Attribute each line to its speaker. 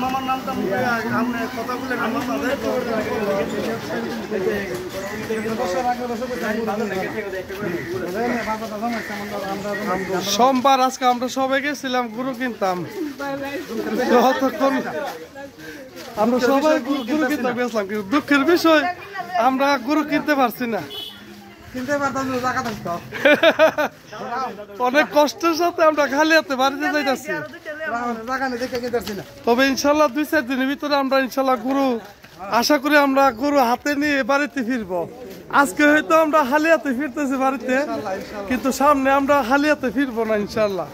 Speaker 1: মামার নামটা কথা বলে সোমবার আজকে আমরা সবাই গেছিলাম গরু কিনতাম আমরা সবাই গরু কিনতাম গেছিলাম কিন্তু দুঃখের বিষয় আমরা গরু কিনতে পারছি না অনেক কষ্টের সাথে আমরা খালি হাতে বাড়িতে যাইতেছি তবে ইনশাল্লাহ 2-4 দিনের ভিতরে আমরা ইনশাল্লাহ গরু আশা করি আমরা গরু হাতে নিয়ে বাড়িতে ফিরবো আজকে হয়তো আমরা খালি হাতে ফিরতেছি বাড়িতে কিন্তু সামনে আমরা খালি হাতে ফিরবো না ইনশাল্লাহ